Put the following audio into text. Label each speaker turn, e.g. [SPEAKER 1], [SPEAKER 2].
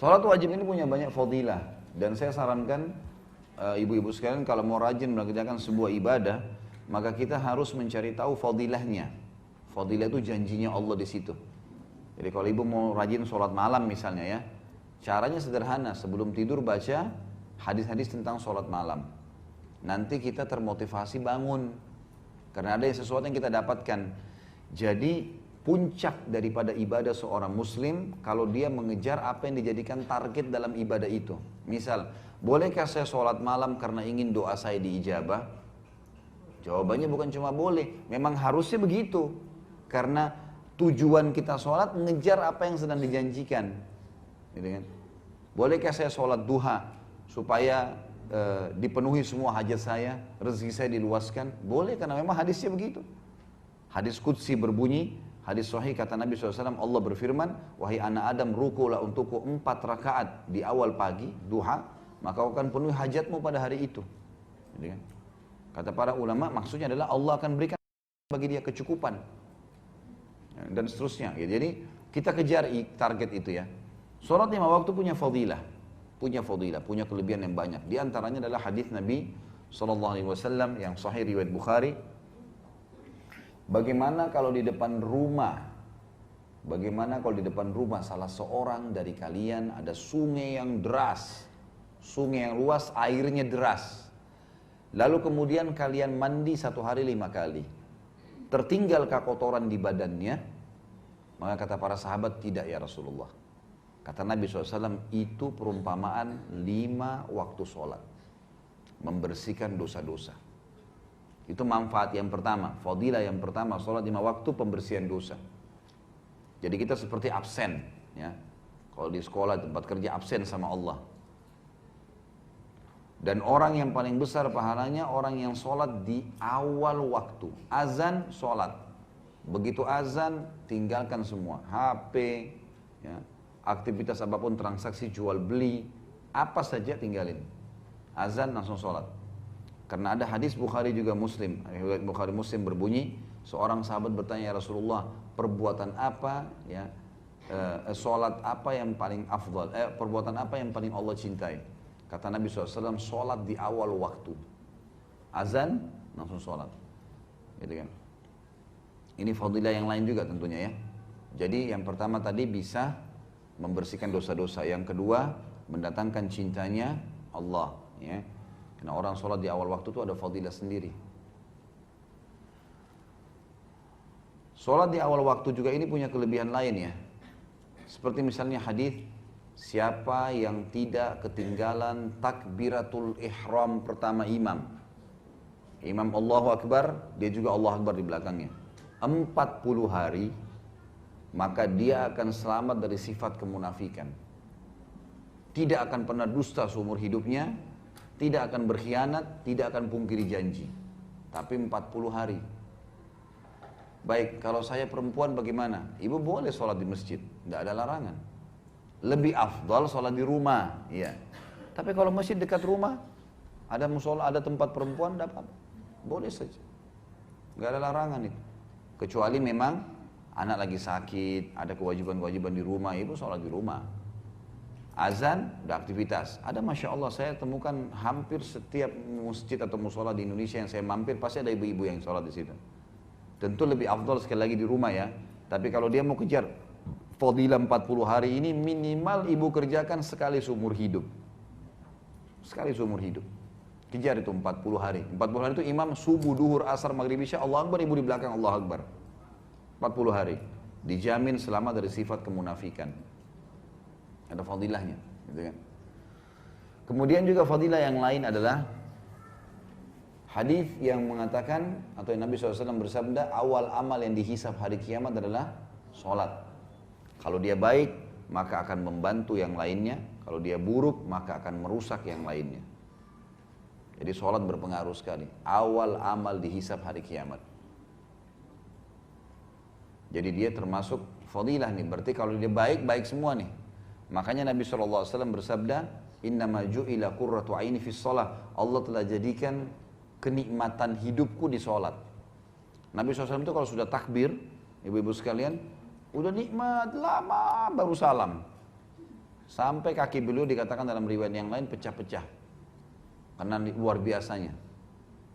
[SPEAKER 1] Sholat wajib ini punya banyak fadilah. Dan saya sarankan ibu-ibu sekalian kalau mau rajin mengerjakan sebuah ibadah, maka kita harus mencari tahu fadilahnya. Fadilah itu janjinya Allah di situ. Jadi kalau ibu mau rajin sholat malam misalnya ya, caranya sederhana, sebelum tidur baca hadis-hadis tentang sholat malam. Nanti kita termotivasi bangun, karena ada sesuatu yang kita dapatkan. Jadi puncak daripada ibadah seorang muslim kalau dia mengejar apa yang dijadikan target dalam ibadah itu. Misal, bolehkah saya sholat malam karena ingin doa saya diijabah? Jawabannya bukan cuma boleh, memang harusnya begitu. Karena tujuan kita sholat mengejar apa yang sedang dijanjikan. Gitu kan? Bolehkah saya sholat duha supaya dipenuhi semua hajat saya, rezeki saya diluaskan? Boleh, karena memang hadisnya begitu. Hadis qudsi berbunyi, hadis sahih kata Nabi SAW, Allah berfirman, wahai anak Adam, rukulah untukku 4 rakaat di awal pagi, duha, maka kau akan penuhi hajatmu pada hari itu. Gitu kan? Kata para ulama, maksudnya adalah Allah akan berikan bagi dia kecukupan. Dan seterusnya. Jadi kita kejar target itu ya. Sholat 5 waktu punya fadilah, punya kelebihan yang banyak. Di antaranya adalah hadis Nabi SAW yang sahih riwayat Bukhari. Bagaimana kalau di depan rumah salah seorang dari kalian ada sungai yang deras, sungai yang luas, airnya deras. Lalu kemudian kalian mandi 1 hari 5 kali. Tertinggalkah kotoran di badannya? Maka kata para sahabat, tidak ya Rasulullah. Kata Nabi SAW, itu perumpamaan 5 waktu sholat. Membersihkan dosa-dosa. Itu manfaat yang pertama, fadilah yang pertama, sholat 5 waktu pembersihan dosa. Jadi kita seperti absen. Ya. Kalau di sekolah, tempat kerja absen sama Allah. Dan orang yang paling besar pahalanya, orang yang sholat di awal waktu. Azan, sholat. Begitu azan, tinggalkan semua. HP, ya, aktivitas apapun, transaksi jual beli, apa saja tinggalin. Azan langsung sholat. Karena ada hadis Bukhari juga Muslim. Bukhari Muslim berbunyi, seorang sahabat bertanya, ya Rasulullah, perbuatan apa, ya, sholat apa yang paling afdal, perbuatan apa yang paling Allah cintai? Kata Nabi SAW, sholat di awal waktu. Azan, langsung sholat. Gitu kan. Ini fadilah yang lain juga tentunya ya. Jadi yang pertama tadi bisa membersihkan dosa-dosa. Yang kedua, mendatangkan cintanya Allah. Ya. Karena orang sholat di awal waktu itu ada fadilah sendiri. Sholat di awal waktu juga ini punya kelebihan lain ya. Seperti misalnya hadis, siapa yang tidak ketinggalan takbiratul ihram pertama imam. Imam Allahu Akbar, dia juga Allahu Akbar di belakangnya. 40 hari, maka dia akan selamat dari sifat kemunafikan. Tidak akan pernah dusta seumur hidupnya, tidak akan berkhianat, tidak akan pungkiri janji. Tapi 40 hari. Baik, kalau saya perempuan bagaimana? Ibu boleh sholat di masjid, tidak ada larangan. Lebih afdal sholat di rumah, ya. Tapi kalau masjid dekat rumah, ada musola, ada tempat perempuan, dapat, boleh saja, nggak ada larangan itu. Kecuali memang anak lagi sakit, ada kewajiban-kewajiban di rumah, ibu sholat di rumah. Azan, udah aktivitas. Ada masya Allah, saya temukan hampir setiap masjid atau musola di Indonesia yang saya mampir pasti ada ibu-ibu yang sholat di situ. Tentu lebih afdal sekali lagi di rumah ya. Tapi kalau dia mau kejar fadilah 40 hari ini, minimal ibu kerjakan sekali seumur hidup. Sekali seumur hidup. Kejar itu 40 hari. 40 hari itu imam subuh, duhur, asar, maghrib, isya, Allah Akbar, ibu di belakang Allah Akbar. 40 hari. Dijamin selamat dari sifat kemunafikan. Ada fadilahnya. Gitu kan. Kemudian juga fadilah yang lain adalah hadis yang mengatakan, atau yang Nabi SAW bersabda, awal amal yang dihisab hari kiamat adalah sholat. Kalau dia baik, maka akan membantu yang lainnya. Kalau dia buruk, maka akan merusak yang lainnya. Jadi sholat berpengaruh sekali. Awal amal dihisab hari kiamat. Jadi dia termasuk fadilah nih. Berarti kalau dia baik, baik semua nih. Makanya Nabi SAW bersabda, innama ju'ila qurratu aini fis shalah. Allah telah jadikan kenikmatan hidupku di sholat. Nabi SAW itu kalau sudah takbir, ibu-ibu sekalian, udah nikmat lama baru salam. Sampai kaki beliau dikatakan dalam riwayat yang lain pecah-pecah. Karena luar biasanya.